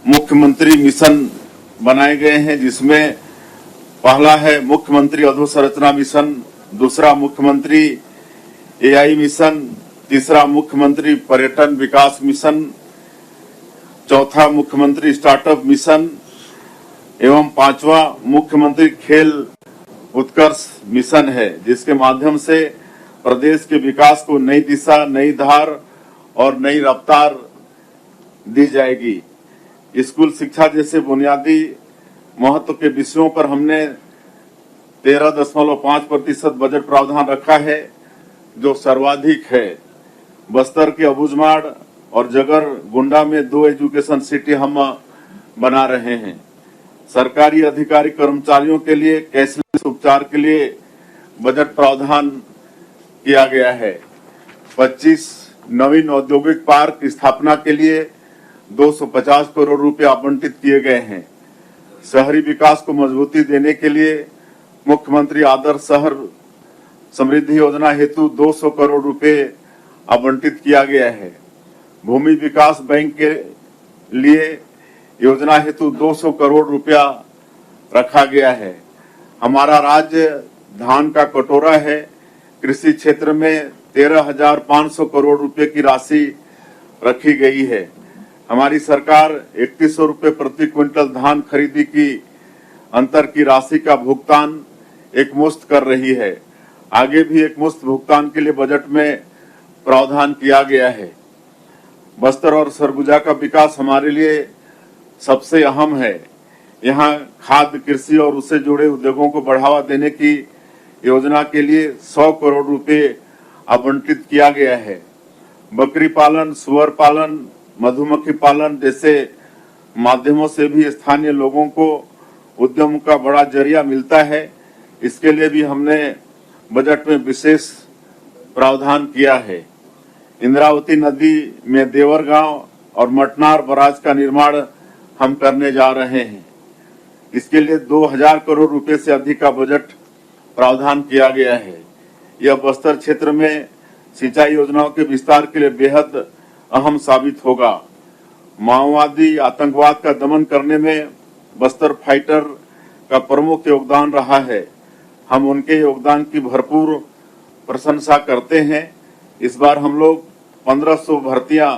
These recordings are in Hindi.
मुख्यमंत्री मिशन बनाए गए हैं, जिसमें पहला है मुख्यमंत्री अधोसंरचना मिशन, दूसरा मुख्यमंत्री एआई मिशन, तीसरा मुख्यमंत्री पर्यटन विकास मिशन, चौथा मुख्यमंत्री स्टार्टअप मिशन एवं पांचवा मुख्यमंत्री खेल उत्कर्ष मिशन है, जिसके माध्यम से प्रदेश के विकास को नई दिशा, नई धार और नई रफ्तार दी जाएगी। स्कूल शिक्षा जैसे बुनियादी महत्व के विषयों पर हमने 13.5% बजट प्रावधान रखा है, जो सर्वाधिक है। बस्तर के अबूझमाड़ और जगर गुंडा में 2 एजुकेशन सिटी हम बना रहे हैं। सरकारी अधिकारी कर्मचारियों के लिए कैशलेस उपचार के लिए बजट प्रावधान किया गया है। 25 नवीन औद्योगिक पार्क स्थापना के लिए 250 करोड़ रुपए आवंटित किए गए हैं। शहरी विकास को मजबूती देने के लिए मुख्यमंत्री आदर्श शहर समृद्धि योजना हेतु 200 करोड़ रुपए आवंटित किया गया है। भूमि विकास बैंक के लिए योजना हेतु 200 करोड़ रुपया रखा गया है। हमारा राज्य धान का कटोरा है। कृषि क्षेत्र में 13,500 करोड़ रुपए की राशि रखी गई है। हमारी सरकार 3100 रुपए प्रति क्विंटल धान खरीदी की अंतर की राशि का भुगतान एकमुश्त कर रही है। आगे भी एकमुश्त भुगतान के लिए बजट में प्रावधान किया गया है। बस्तर और सरगुजा का विकास हमारे लिए सबसे अहम है। यहाँ खाद्य, कृषि और उससे जुड़े उद्योगों को बढ़ावा देने की योजना के लिए 100 करोड़ रुपए आवंटित किया गया है। बकरी पालन, सुअर पालन, मधुमक्खी पालन जैसे माध्यमों से भी स्थानीय लोगों को उद्यम का बड़ा जरिया मिलता है। इसके लिए भी हमने बजट में विशेष प्रावधान किया है। इंद्रावती नदी में देवर गांव और मटनार बराज का निर्माण हम करने जा रहे हैं। इसके लिए 2000 करोड़ रुपए से अधिक का बजट प्रावधान किया गया है। यह बस्तर क्षेत्र में सिंचाई योजनाओं के विस्तार के लिए बेहद अहम साबित होगा। माओवादी आतंकवाद का दमन करने में बस्तर फाइटर का प्रमुख योगदान रहा है। हम उनके योगदान की भरपूर प्रशंसा करते हैं। इस बार हम लोग 1500 भर्तियां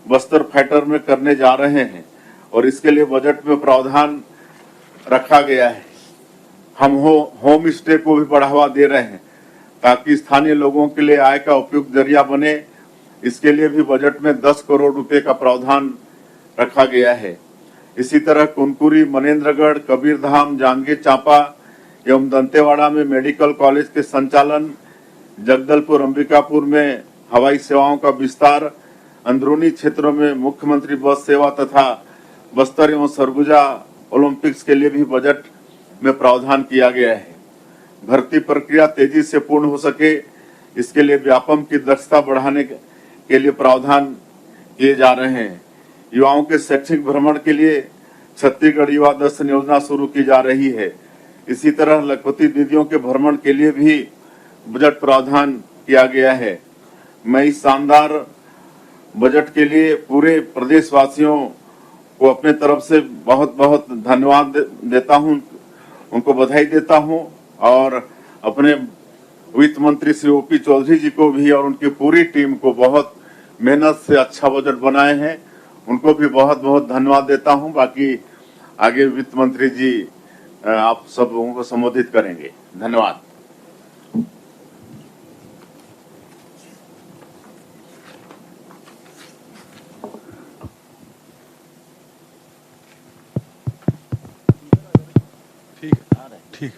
बस्तर फाइटर में करने जा रहे हैं और इसके लिए बजट में प्रावधान रखा गया है। हम होम स्टे को भी बढ़ावा दे रहे हैं ताकि स्थानीय लोगों के लिए आय का उपयुक्त जरिया बने। इसके लिए भी बजट में 10 करोड़ रुपए का प्रावधान रखा गया है। इसी तरह कुनकुरी, मनेन्द्रगढ़, कबीरधाम, जांजगीर चांपा एवं दंतेवाड़ा में मेडिकल कॉलेज के संचालन, जगदलपुर, अंबिकापुर में हवाई सेवाओं का विस्तार, अंदरूनी क्षेत्रों में मुख्यमंत्री बस सेवा तथा बस्तर एवं सरगुजा ओलंपिक्स के लिए भी बजट में प्रावधान किया गया है। भर्ती प्रक्रिया तेजी से पूर्ण हो सके, इसके लिए व्यापम की दक्षता बढ़ाने के लिए प्रावधान किए जा रहे हैं। युवाओं के शैक्षिक भ्रमण के लिए छत्तीसगढ़ युवा दर्शन योजना शुरू की जा रही है। इसी तरह लखपति दीदियों के भ्रमण के लिए भी बजट प्रावधान किया गया है। मैं इस शानदार बजट के लिए पूरे प्रदेशवासियों को अपने तरफ से बहुत बहुत धन्यवाद देता हूं, उनको बधाई देता हूं और अपने वित्त मंत्री श्री ओपी चौधरी जी को भी और उनकी पूरी टीम को बहुत मेहनत से अच्छा बजट बनाए हैं, उनको भी बहुत बहुत धन्यवाद देता हूं। बाकी आगे वित्त मंत्री जी आप सब लोगों को संबोधित करेंगे। धन्यवाद। ठीक।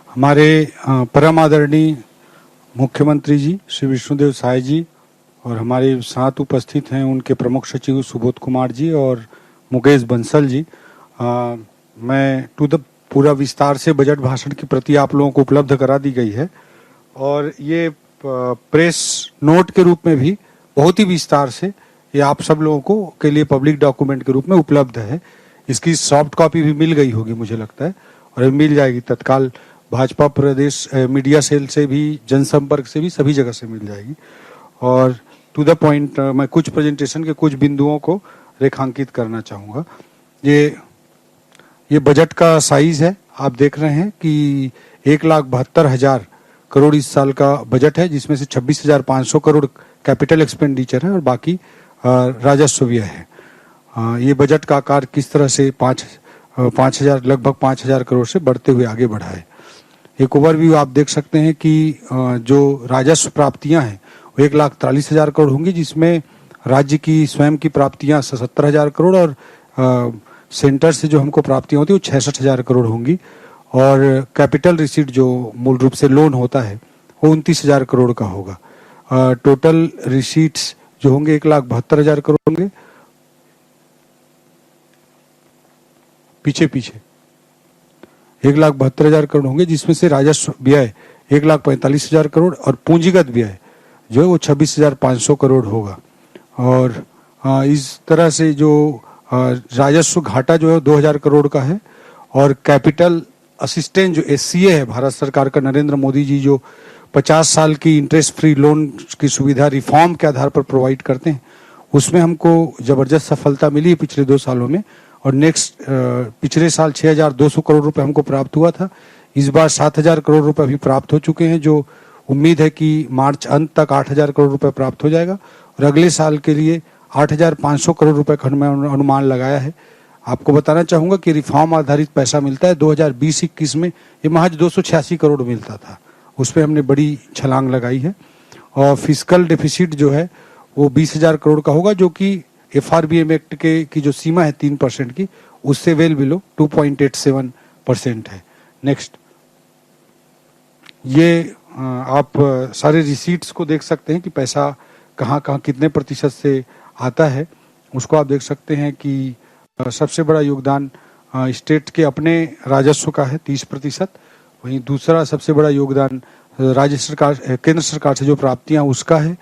हमारे परम आदरणीय मुख्यमंत्री जी श्री विष्णुदेव साय जी और हमारे साथ उपस्थित हैं उनके प्रमुख सचिव सुबोध कुमार जी और मुकेश बंसल जी। मैं पूरा विस्तार से बजट भाषण की प्रति आप लोगों को उपलब्ध करा दी गई है और ये प्रेस नोट के रूप में भी बहुत ही विस्तार से ये आप सब लोगों को के लिए पब्लिक डॉक्यूमेंट के रूप में उपलब्ध है। इसकी सॉफ्ट कॉपी भी मिल गई होगी मुझे लगता है और मिल जाएगी तत्काल। भाजपा प्रदेश मीडिया सेल से भी, जनसंपर्क से भी, सभी जगह से मिल जाएगी। और टू द पॉइंट मैं कुछ प्रेजेंटेशन के कुछ बिंदुओं को रेखांकित करना चाहूँगा। ये बजट का साइज है, आप देख रहे हैं कि 1,72,000 करोड़ इस साल का बजट है, जिसमें से 26,500 करोड़ कैपिटल एक्सपेंडिचर है और बाकी राजस्व व्यय है। ये बजट का आकार किस तरह से 5,000 लगभग 5,000 करोड़ से बढ़ते हुए आगे बढ़ा है। एक ओवरव्यू आप देख सकते हैं कि जो राजस्व प्राप्तियां हैं वो 1,43,000 करोड़ होंगी, जिसमें राज्य की स्वयं की प्राप्तियां 77,000 करोड़ और सेंटर से जो हमको प्राप्तियां होती है वो 66,000 करोड़ होंगी, और कैपिटल रिसीट जो मूल रूप से लोन होता है वो 29,000 करोड़ का होगा। टोटल रिसीट्स जो होंगे 1,72,000 करोड़ होंगे। पीछे 1,72,000 करोड़ होंगे, जिसमें से राजस्व व्यय 1,45,000 करोड़ और पूंजीगत व्यय जो है वो 26,500 करोड़ होगा। और इस तरह से जो राजस्व घाटा जो है 2,000 करोड़ का है, और कैपिटल असिस्टेंस जो SCA है भारत सरकार का, नरेंद्र मोदी जी जो 50 साल की इंटरेस्ट फ्री लोन की सुविधा रिफॉर्म के आधार पर प्रोवाइड करते हैं, उसमें हमको जबरदस्त सफलता मिली है पिछले 2 सालों में। और पिछले साल 6,200 करोड़ रुपए हमको प्राप्त हुआ था, इस बार 7,000 करोड़ रुपए अभी प्राप्त हो चुके हैं, जो उम्मीद है कि मार्च अंत तक 8,000 करोड़ रुपए प्राप्त हो जाएगा, और अगले साल के लिए 8,500 करोड़ रुपए का अनुमान लगाया है। आपको बताना चाहूंगा कि रिफॉर्म आधारित पैसा मिलता है। 2020-21 में ये महज 286 करोड़ मिलता था, उस पर हमने बड़ी छलांग लगाई है। और फिस्कल डेफिसिट जो है वो 20,000 करोड़ का होगा, जो कि FRBM एक्ट की जो सीमा है 3% की, उससे वेल बिलो 2.87% है। नेक्स्ट, ये आप सारे रिसीट्स को देख सकते हैं कि पैसा कहाँ कहाँ कितने प्रतिशत से आता है, उसको आप देख सकते हैं कि सबसे बड़ा योगदान स्टेट के अपने राजस्व का है 30%, वहीं दूसरा सबसे बड़ा योगदान राज्य सरकार केंद्र सरकार से जो प्राप्तियां उसका है,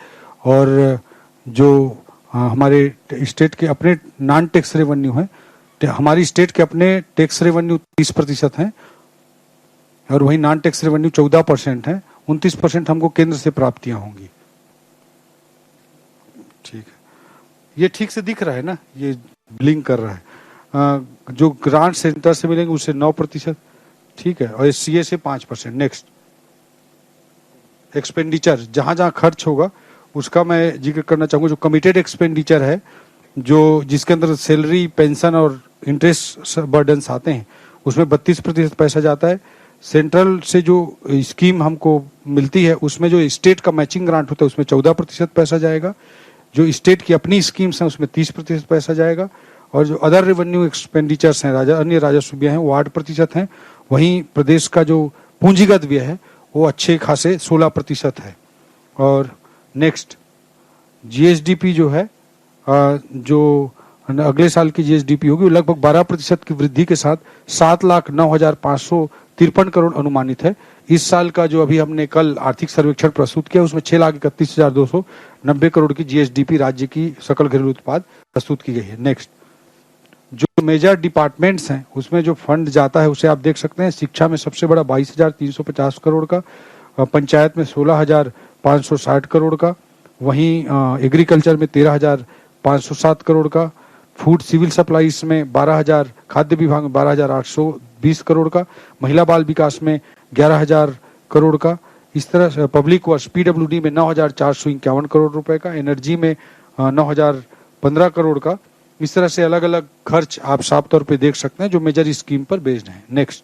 और जो हमारे स्टेट के अपने नॉन टैक्स रेवेन्यू है, हमारी स्टेट के अपने टैक्स रेवेन्यू 30% हैं, और वहीं नॉन टैक्स रेवेन्यू 14% है, 29% हमको केंद्र से प्राप्तियां होंगी। ठीक है, ये ठीक से दिख रहा है ना, ये ब्लिंक कर रहा है। जो ग्रांट सेंटर से मिलेंगे उससे 9%, ठीक है, और SCA से 5%। नेक्स्ट, एक्सपेंडिचर जहां जहां खर्च होगा उसका मैं जिक्र करना चाहूंगा। जो कमिटेड एक्सपेंडिचर है, जो जिसके अंदर सैलरी, पेंशन और इंटरेस्ट बर्डन्स आते हैं, उसमें 32% पैसा जाता है। सेंट्रल से जो स्कीम हमको मिलती है उसमें जो स्टेट का मैचिंग ग्रांट होता है उसमें 14% पैसा जाएगा। जो स्टेट की अपनी स्कीम्स हैं उसमें 30% पैसा जाएगा, और जो अदर रेवेन्यू एक्सपेंडिचर्स हैं, अन्य राजस्व व्यय हैं, वो 8% हैं। वहीं प्रदेश का जो पूंजीगत व्यय है वो अच्छे खासे 16% है। और नेक्स्ट, GSDP जो है, जो अगले साल की GSDP होगी वो लगभग 12% की वृद्धि के साथ 7,09,553 करोड़ अनुमानित है। इस साल का जो अभी हमने कल आर्थिक सर्वेक्षण प्रस्तुत किया उसमें 6,31,290 करोड़ की GSDP राज्य की सकल घरेलू उत्पाद प्रस्तुत की गई है। नेक्स्ट, जो मेजर डिपार्टमेंट्स हैं उसमें जो फंड जाता है उसे आप देख सकते हैं। शिक्षा में सबसे बड़ा 22,350 करोड़ का, पंचायत में 16,560 करोड़ का, वहीं एग्रीकल्चर में 13,507 करोड़ का, फूड सिविल सप्लाईज में 12,000, खाद्य विभाग में 12,820 करोड़ का, महिला बाल विकास में 11,000 करोड़ का। इस तरह से पब्लिक वर्क्स PWD में 9,451 करोड़ रुपए का, एनर्जी में 9,015 करोड़ का। इस तरह से अलग अलग खर्च आप साफ तौर पे देख सकते हैं जो मेजर स्कीम पर बेस्ड हैं। नेक्स्ट,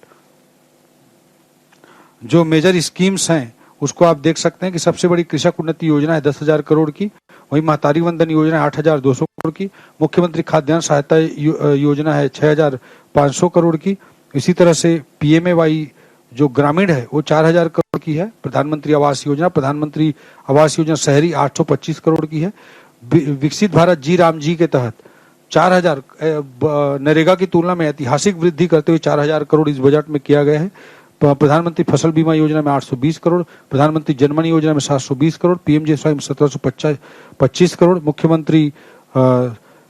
जो मेजर स्कीम्स हैं उसको आप देख सकते हैं कि सबसे बड़ी कृषक उन्नति योजना है 10,000 करोड़ की, वहीं महतारी वंदन योजना है 8,200 करोड़ की, मुख्यमंत्री खाद्यान्न सहायता योजना है 6,500 करोड़ की। इसी तरह से PMAY जो ग्रामीण है वो 4,000 करोड़ की है। प्रधानमंत्री आवास योजना शहरी 825 करोड़ की है। विकसित भारत जी राम जी के तहत 4,000 नरेगा की तुलना में ऐतिहासिक वृद्धि करते हुए 4,000 करोड़ इस बजट में किया गया है। प्रधानमंत्री फसल बीमा योजना में 820 करोड़, प्रधानमंत्री जनधन योजना में 720 करोड़, PMJSY में 1,725 करोड़, मुख्यमंत्री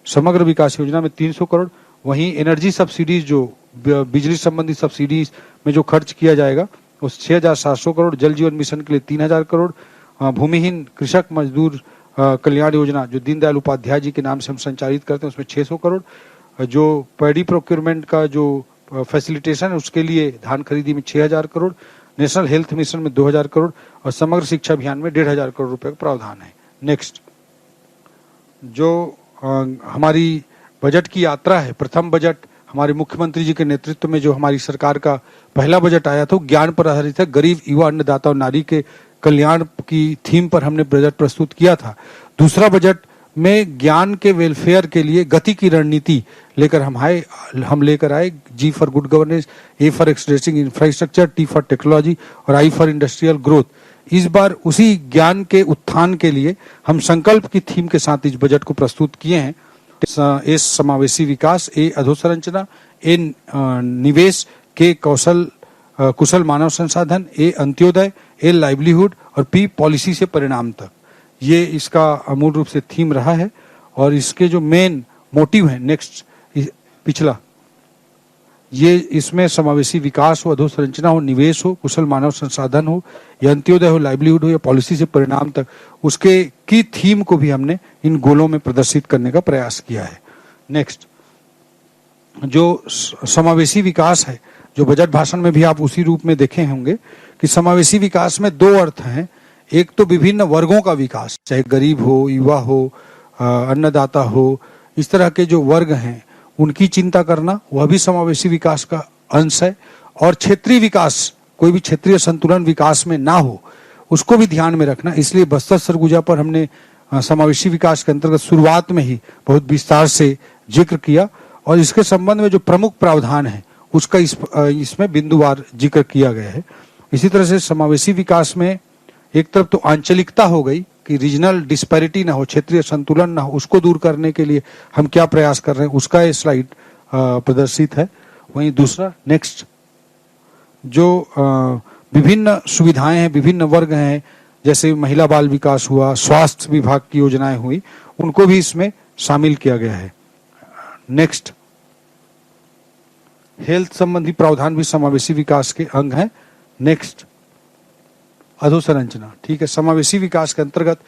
समग्र विकास योजना में 300 करोड़। वहीं एनर्जी सब्सिडीज, जो बिजली संबंधी सब्सिडीज में जो खर्च किया जाएगा वो 6,700 करोड़, जल जीवन मिशन के लिए 3,000 करोड़, भूमिहीन कृषक मजदूर कल्याण योजना जो दीनदयाल उपाध्याय जी के नाम से हम संचालित करते हैं उसमें 600 करोड़, जो पैडी प्रोक्योरमेंट का जो फैसिलिटेशन है उसके लिए धान खरीदी में 6000 करोड़, नेशनल हेल्थ मिशन में 2000 करोड़ और समग्र शिक्षा अभियान में 1500 करोड़ रुपए का प्रावधान है। नेक्स्ट, जो हमारी बजट की यात्रा है, प्रथम बजट हमारे मुख्यमंत्री जी के नेतृत्व में जो हमारी सरकार का पहला बजट आया था, ज्ञान पर आधारित है। गरीब, युवा, अन्नदाता और नारी के कल्याण की थीम पर हमने बजट प्रस्तुत किया था। दूसरा बजट में ज्ञान के वेलफेयर के लिए गति की रणनीति लेकर हम लेकर आए। G for good governance, A for accelerating infrastructure, T for technology और आई फॉर इंडस्ट्रियल ग्रोथ। इस बार उसी ज्ञान के उत्थान के लिए हम संकल्प की थीम के साथ इस बजट को प्रस्तुत किए हैं। ए समावेशी विकास, ए अधोसंरचना, ए निवेश, के कुशल मानव संसाधन, ए अंत्योदय, ए लाइवलीहुड और पी पॉलिसी से परिणाम तक। ये इसका मूल रूप से थीम रहा है और इसके जो मेन मोटिव है, नेक्स्ट पिछला, ये इसमें समावेशी विकास हो, अधोसंरचना हो, निवेश हो, कुशल मानव संसाधन हो, या अंत्योदय हो, लाइवलीहुड हो या पॉलिसी से परिणाम तक, उसके की थीम को भी हमने इन गोलों में प्रदर्शित करने का प्रयास किया है। नेक्स्ट, जो समावेशी विकास है, जो बजट भाषण में भी आप उसी रूप में देखे होंगे कि समावेशी विकास में दो अर्थ हैं। एक तो विभिन्न वर्गों का विकास, चाहे गरीब हो, युवा हो, अन्नदाता हो, इस तरह के जो वर्ग हैं उनकी चिंता करना, वह भी समावेशी विकास का अंश है। और क्षेत्रीय विकास, कोई भी क्षेत्रीय संतुलन विकास में ना हो, उसको भी ध्यान में रखना। इसलिए बस्तर सरगुजा पर हमने समावेशी विकास के अंतर्गत शुरुआत में ही बहुत विस्तार से जिक्र किया और इसके संबंध में जो प्रमुख प्रावधान है उसका इसमें बिंदुवार जिक्र किया गया है। इसी तरह से समावेशी विकास में एक तरफ तो आंचलिकता हो गई कि रीजनल डिस्पैरिटी ना हो, क्षेत्रीय संतुलन ना हो, उसको दूर करने के लिए हम क्या प्रयास कर रहे हैं, उसका ये स्लाइड प्रदर्शित है। वहीं दूसरा, नेक्स्ट, जो विभिन्न सुविधाएं हैं, विभिन्न वर्ग हैं, जैसे महिला बाल विकास हुआ, स्वास्थ्य विभाग की योजनाएं हुई, उनको भी इसमें शामिल किया गया है। नेक्स्ट, हेल्थ संबंधी प्रावधान भी समावेशी विकास के अंग हैं। नेक्स्ट, अधोसंरचना, ठीक है। समावेशी विकास के अंतर्गत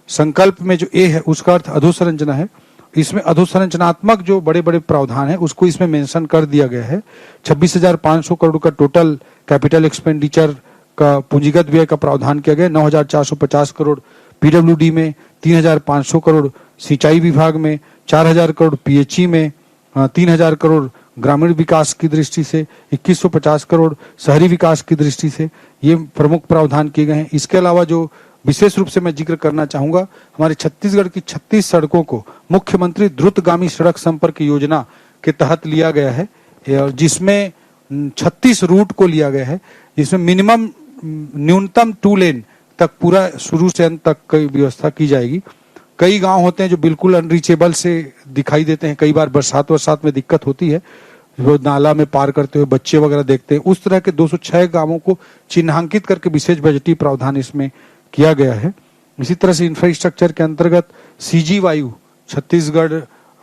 संकल्प में जो ए है उसका अर्थ अधोसंरचना है। इसमें अधोसंरचनात्मक जो बड़े बड़े प्रावधान है उसको इसमें मेंशन कर दिया गया है। 26,500 करोड़ का टोटल कैपिटल एक्सपेंडिचर का पूंजीगत व्यय का प्रावधान किया गया। 9,450 करोड़ पीडब्ल्यूडी में, 3,500 करोड़ सिंचाई विभाग में, 4,000 करोड़ पीएचई में, 3,000 करोड़ ग्रामीण विकास की दृष्टि से, 2,150 करोड़ शहरी विकास की दृष्टि से, ये प्रमुख प्रावधान किए गए हैं। इसके अलावा जो विशेष रूप से मैं जिक्र करना चाहूंगा, हमारे छत्तीसगढ़ की 36 सड़कों को मुख्यमंत्री द्रुतगामी सड़क संपर्क योजना के तहत लिया गया है, जिसमें 36 रूट को लिया गया है, जिसमें न्यूनतम 2 लेन तक पूरा शुरू से अंत तक की व्यवस्था की जाएगी। कई गांव होते हैं जो बिल्कुल अनरीचेबल से दिखाई देते हैं, कई बार बरसात में दिक्कत होती है, जो नाला में पार करते हुए बच्चे वगैरह देखते हैं। उस तरह के 206 गांवों को चिन्हांकित करके विशेष बजटीय प्रावधान इसमें किया गया है। इसी तरह से इंफ्रास्ट्रक्चर के अंतर्गत सीजी वायु, छत्तीसगढ़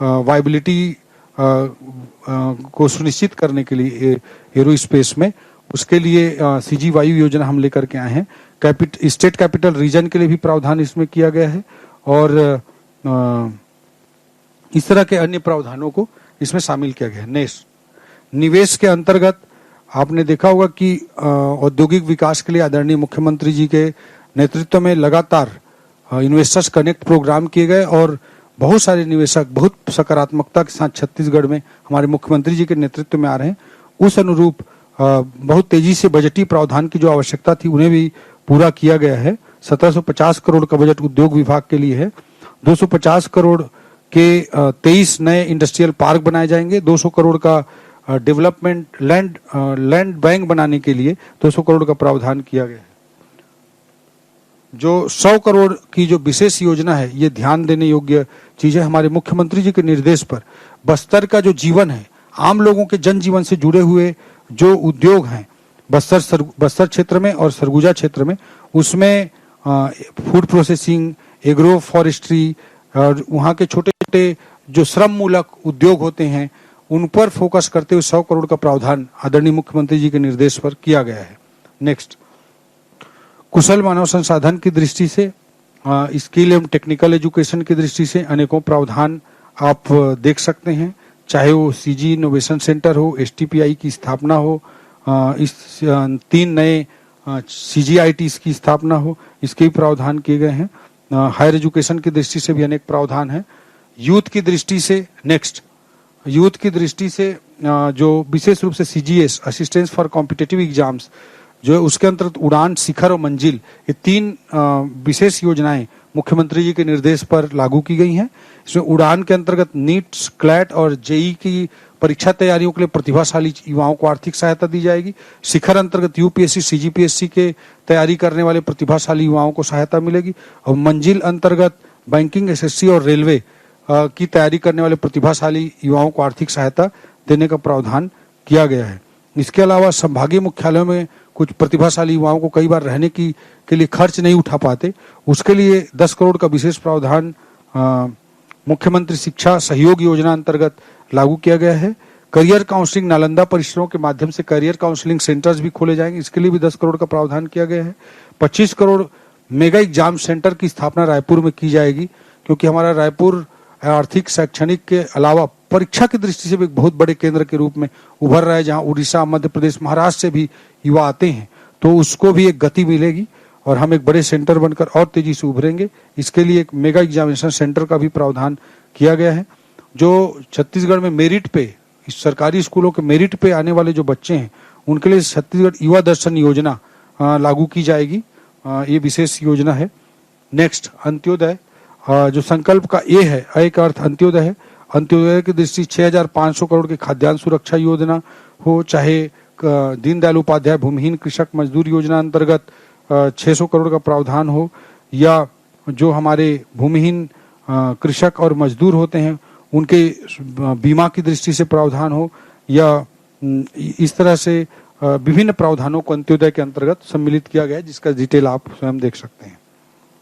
वायबिलिटी को सुनिश्चित करने के लिए एरोस्पेस में, उसके लिए सीजी वायु योजना हम लेकर के आए हैं। स्टेट कैपिटल रीजन के लिए भी प्रावधान इसमें किया गया है और इस तरह के अन्य प्रावधानों को इसमें शामिल किया गया है। नेक्स्ट, निवेश के अंतर्गत आपने देखा होगा कि औद्योगिक विकास के लिए आदरणीय मुख्यमंत्री जी के नेतृत्व में लगातार इन्वेस्टर्स कनेक्ट प्रोग्राम किए गए और बहुत सारे निवेशक बहुत सकारात्मकता के साथ छत्तीसगढ़ में हमारे मुख्यमंत्री जी के नेतृत्व में आ रहे हैं। उस अनुरूप बहुत तेजी से बजटीय प्रावधान की जो आवश्यकता थी उन्हें भी पूरा किया गया है। 1750 करोड़ का बजट उद्योग विभाग के लिए है। 250 करोड़ के 23 नए इंडस्ट्रियल पार्क बनाए जाएंगे। 200 करोड़ का डेवलपमेंट लैंड बैंक बनाने के लिए 200 करोड़ का प्रावधान किया गया है। जो 100 करोड़ की जो विशेष योजना है, ये ध्यान देने योग्य चीज है। हमारे मुख्यमंत्री जी के निर्देश पर बस्तर का जो जीवन है, आम लोगों के जनजीवन से जुड़े हुए जो उद्योग हैं बस्तर क्षेत्र में और सरगुजा क्षेत्र में, उसमें फूड प्रोसेसिंग, एग्रो फॉरेस्ट्री और वहाँ के छोटे छोटे जो श्रम मूलक उद्योग होते हैं उन पर फोकस करते हुए 100 करोड़ का प्रावधान आदरणीय मुख्यमंत्री जी के निर्देश पर किया गया है। नेक्स्ट, कुशल मानव संसाधन की दृष्टि से स्किल एवं टेक्निकल एजुकेशन की दृष्टि से अनेकों प्रावधान आप देख सकते हैं, चाहे वो सीजी इनोवेशन सेंटर हो, एसटीपीआई की स्थापना हो, इस 3 नए सीजीआईटी की स्थापना हो, इसके भी प्रावधान किए गए हैं। हायर एजुकेशन की दृष्टि से भी अनेक प्रावधान हैं। यूथ की दृष्टि से यूथ की दृष्टि से जो विशेष रूप से CGS assistance for competitive exams जो है उसके अंतर्गत उड़ान, शिखर और मंजिल, ये 3 विशेष योजनाएं मुख्यमंत्री जी के निर्देश पर लागू की गई हैं। इसमें उड़ान के अंतर्गत नीट, क्लैट और जेई की परीक्षा तैयारियों के लिए प्रतिभाशाली युवाओं को आर्थिक सहायता दी जाएगी। शिखर अंतर्गत यूपीएससी, सीजीपीएससी के तैयारी करने वाले प्रतिभाशाली युवाओं को सहायता मिलेगी। और मंजिल अंतर्गत बैंकिंग, एसएससी और रेलवे की तैयारी करने वाले प्रतिभाशाली युवाओं को आर्थिक सहायता देने का प्रावधान किया गया है। इसके अलावा संभागीय मुख्यालयों में कुछ प्रतिभाशाली युवाओं को कई बार रहने के लिए खर्च नहीं उठा पाते, उसके लिए 10 करोड़ का विशेष प्रावधान मुख्यमंत्री शिक्षा सहयोग योजना अंतर्गत लागू किया गया है। करियर काउंसलिंग, नालंदा परिसरों के माध्यम से करियर काउंसलिंग सेंटर्स भी खोले जाएंगे, इसके लिए भी 10 करोड़ का प्रावधान किया गया है। 25 करोड़ मेगा एग्जाम सेंटर की स्थापना रायपुर में की जाएगी, क्योंकि हमारा रायपुर आर्थिक, शैक्षणिक के अलावा परीक्षा की दृष्टि से भी एक बहुत बड़े केंद्र के रूप में उभर रहा है, जहां उड़ीसा, मध्य प्रदेश, महाराष्ट्र से भी युवा आते हैं, तो उसको भी एक गति मिलेगी और हम एक बड़े सेंटर बनकर और तेजी से उभरेंगे। इसके लिए एक मेगा एग्जामिनेशन सेंटर का भी प्रावधान किया गया है। जो छत्तीसगढ़ में मेरिट पे, इस सरकारी स्कूलों के मेरिट पे आने वाले जो बच्चे हैं, उनके लिए छत्तीसगढ़ युवा दर्शन योजना लागू की जाएगी। ये विशेष योजना है। नेक्स्ट, अंत्योदय, जो संकल्प का ए है, ए का अर्थ अंत्योदय है। अंत्योदय की दृष्टि 6500 करोड़ की खाद्यान्न सुरक्षा योजना हो, चाहे दीनदयाल उपाध्याय भूमिहीन कृषक मजदूर योजना अंतर्गत 600 करोड़ का प्रावधान हो, या जो हमारे भूमिहीन कृषक और मजदूर होते हैं उनके बीमा की दृष्टि से प्रावधान हो, या इस तरह से विभिन्न प्रावधानों को अंत्योदय के अंतर्गत सम्मिलित किया गया है, जिसका डिटेल आप स्वयं देख सकते हैं।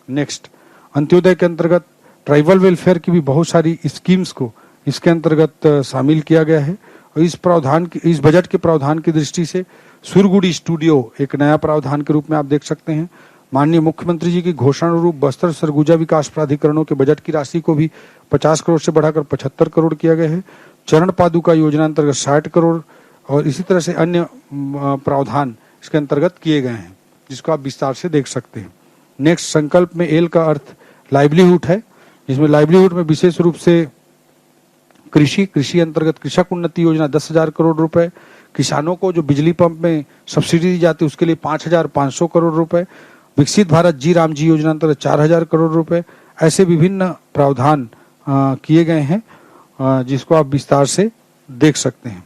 नेक्स्ट, अंत्योदय के अंतर्गत ट्राइबल वेलफेयर की भी बहुत सारी स्कीम्स को इसके अंतर्गत शामिल किया गया है। और इस बजट के प्रावधान की दृष्टि से सुरगुड़ी स्टूडियो एक नया प्रावधान के रूप में आप देख सकते हैं। माननीय मुख्यमंत्री जी की घोषणा अनुरूप बस्तर सरगुजा विकास प्राधिकरणों के बजट की राशि को भी 50 करोड़ से बढ़ाकर 75 करोड़ किया गया है। चरण पादुका योजना अंतर्गत 60 करोड़ और इसी तरह से अन्य प्रावधान इसके अंतर्गत किए गए हैं, जिसको आप विस्तार से देख सकते हैं। नेक्स्ट, संकल्प में एल का अर्थ लाइवलीहुड है, जिसमें लाइवलीहुड में विशेष रूप से कृषि अंतर्गत कृषक उन्नति योजना 10,000 करोड़ रुपए, किसानों को जो बिजली पंप में सब्सिडी दी जाती है उसके लिए 5,500 करोड़ रुपए, विकसित भारत जी राम जी योजना अंतर्गत 4,000 करोड़ रुपए, ऐसे विभिन्न प्रावधान किए गए हैं, जिसको आप विस्तार से देख सकते हैं।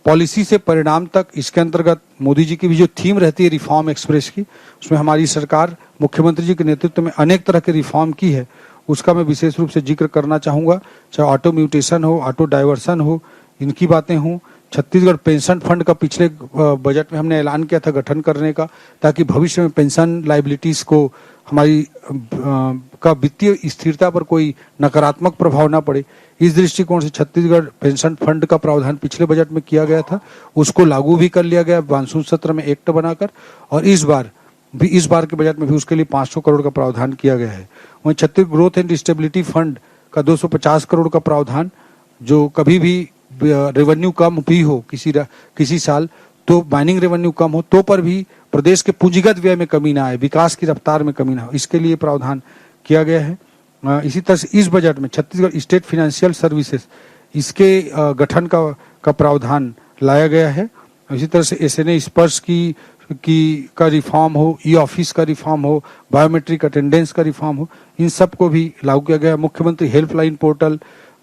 पॉलिसी से परिणाम तक, इसके अंतर्गत मोदी जी की भी जो थीम रहती है रिफॉर्म एक्सप्रेस की, उसमें हमारी सरकार मुख्यमंत्री जी के नेतृत्व में अनेक तरह के रिफॉर्म की है, उसका मैं विशेष रूप से जिक्र करना चाहूंगा। चाहे ऑटो म्यूटेशन हो, ऑटो डाइवर्सन हो, इनकी बातें हों। छत्तीसगढ़ पेंशन फंड का पिछले बजट में हमने ऐलान किया था गठन करने का, ताकि भविष्य में पेंशन लाइबिलिटीज को हमारी का वित्तीय स्थिरता पर कोई नकारात्मक प्रभाव ना पड़े। इस दृष्टिकोण से छत्तीसगढ़ पेंशन फंड का प्रावधान पिछले बजट में किया गया था, उसको लागू भी कर लिया गया मानसून सत्र में एक्ट बनाकर, और इस बार के बजट में भी उसके लिए 500 करोड़ का प्रावधान किया गया है। वहीं Chhattisgarh growth and stability fund का 250 करोड़ का प्रावधान, जो कभी भी रेवेन्यू कम भी हो किसी साल, तो माइनिंग रेवेन्यू कम हो तो पर भी प्रदेश के पूंजीगत व्यय में कमी ना आए, विकास की रफ्तार में कमी ना हो, इसके लिए प्रावधान किया गया है। इसी तरह से इस बजट में छत्तीसगढ़ स्टेट फाइनेंशियल सर्विसेज, इसके गठन का प्रावधान लाया गया है। इसी तरह से एसएनए स्पर्श का रिफॉर्म हो, ई ऑफिस का रिफॉर्म हो, बायोमेट्रिक अटेंडेंस का रिफॉर्म हो, इन सब को भी लागू किया गया है। मुख्यमंत्री हेल्पलाइन पोर्टल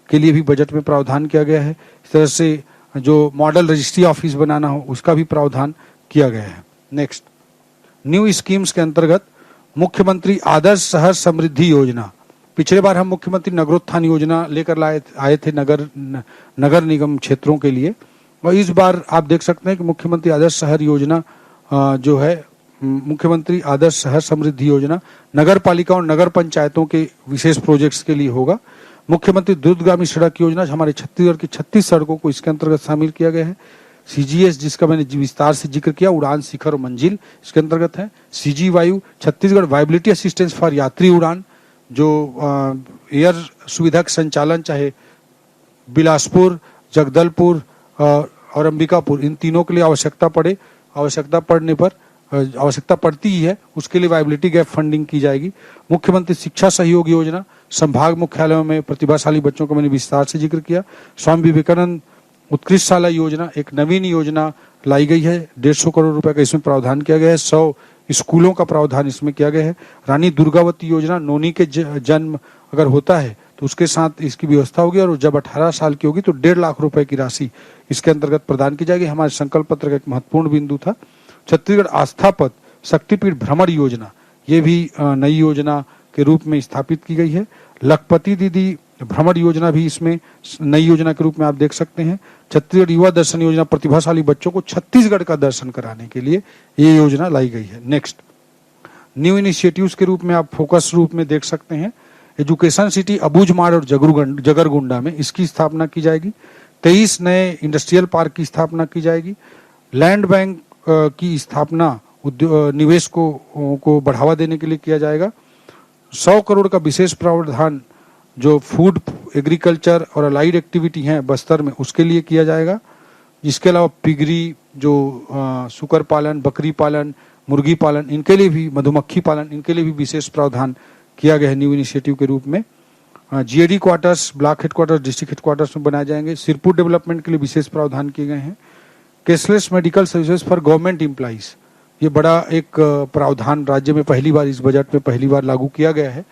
के लिए भी बजट में प्रावधान किया गया है। इस तरह से जो मॉडल रजिस्ट्री ऑफिस बनाना हो, उसका भी प्रावधान किया गया है। नेक्स्ट, न्यू स्कीम्स के अंतर्गत मुख्यमंत्री आदर्श शहर समृद्धि योजना, पिछले बार हम मुख्यमंत्री नगरोत्थान योजना लेकर आए थे नगर निगम क्षेत्रों के लिए, और इस बार आप देख सकते हैं कि मुख्यमंत्री आदर्श शहर योजना जो है, मुख्यमंत्री आदर्श शहर समृद्धि योजना नगर पालिका और नगर पंचायतों के विशेष प्रोजेक्ट्स के लिए होगा। मुख्यमंत्री द्रुतगामी सड़क योजना, हमारे छत्तीसगढ़ की 36 सड़कों को इसके अंतर्गत शामिल किया गया है। CGS जिसका मैंने विस्तार से जिक्र किया, उड़ान शिखर और मंजिल इसके अंतर्गत है। CG वायु छत्तीसगढ़ वाइबिलिटी असिस्टेंस फॉर यात्री उड़ान, जो एयर सुविधा का संचालन चाहे बिलासपुर, जगदलपुर और अंबिकापुर, इन तीनों के लिए आवश्यकता पड़ती ही है, उसके लिए वाइबिलिटी गैप फंडिंग की जाएगी। मुख्यमंत्री शिक्षा सहयोग योजना, संभाग मुख्यालयों में प्रतिभाशाली बच्चों का मैंने विस्तार से जिक्र किया। स्वामी विवेकानंद उत्कृष्ट शाला योजना, एक नवीन योजना लाई गई है, 150 करोड़ रुपए का इसमें प्रावधान किया गया है। 100 स्कूलों का प्रावधान इसमें किया गया है। रानी दुर्गावती योजना, नोनी के जन्म अगर होता है तो उसके साथ इसकी व्यवस्था होगी, और जब 18 साल की होगी तो 1.5 लाख रुपए की राशि इसके अंतर्गत प्रदान की जाएगी। हमारे संकल्प पत्र का एक महत्वपूर्ण बिंदु था। छत्तीसगढ़ आस्था पथ शक्तिपीठ भ्रमण योजना, ये भी नई योजना के रूप में स्थापित की गई है। लखपति दीदी भ्रमण योजना भी इसमें नई योजना के रूप में आप देख सकते हैं। छत्तीसगढ़ युवा दर्शन योजना, प्रतिभाशाली बच्चों को छत्तीसगढ़ का दर्शन कराने के लिए ये योजना लाई गई है। नेक्स्ट, न्यू इनिशिएटिव्स के रूप में आप फोकस रूप में देख सकते हैं। एजुकेशन सिटी अबूझमाड़ और जगरगुंडा में इसकी स्थापना की जाएगी। 23 नए इंडस्ट्रियल पार्क की स्थापना की जाएगी। लैंड बैंक की स्थापना निवेश को बढ़ावा देने के लिए किया जाएगा। 100 करोड़ का विशेष प्रावधान जो फूड, एग्रीकल्चर और अलाइड एक्टिविटी हैं बस्तर में, उसके लिए किया जाएगा। इसके अलावा पिगरी, जो सुकर पालन, बकरी पालन, मुर्गी पालन, इनके लिए भी, मधुमक्खी पालन, इनके लिए भी विशेष प्रावधान किया गया है न्यू इनिशिएटिव के रूप में। GAD quarters, block headquarters, district headquarters में बनाए जाएंगे। सिरपुर डेवलपमेंट के लिए विशेष प्रावधान किए गए हैं। Cashless medical services for government employees, ये बड़ा एक प्रावधान राज्य में पहली बार, इस बजट में पहली बार लागू किया गया है।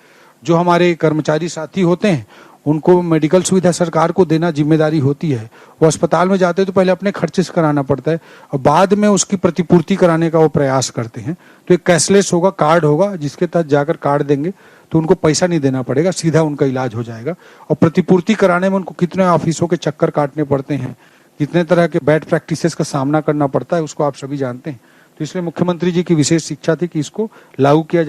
जो हमारे कर्मचारी साथी होते हैं उनको मेडिकल सुविधा सरकार को देना जिम्मेदारी होती है। वो अस्पताल में जाते हैं तो पहले अपने खर्चे से कराना पड़ता है और बाद में उसकी प्रतिपूर्ति कराने का वो प्रयास करते हैं। तो एक कैशलेस होगा, कार्ड होगा, जिसके तहत जाकर कार्ड देंगे तो उनको पैसा नहीं देना पड़ेगा, सीधा उनका इलाज हो जाएगा। और प्रतिपूर्ति कराने में उनको कितने ऑफिसों के चक्कर काटने पड़ते हैं, कितने तरह के बैड प्रैक्टिसेस का सामना करना पड़ता है, उसको आप सभी जानते हैं। तो इसलिए मुख्यमंत्री जी की विशेष इच्छा थी कि इसको लागू किया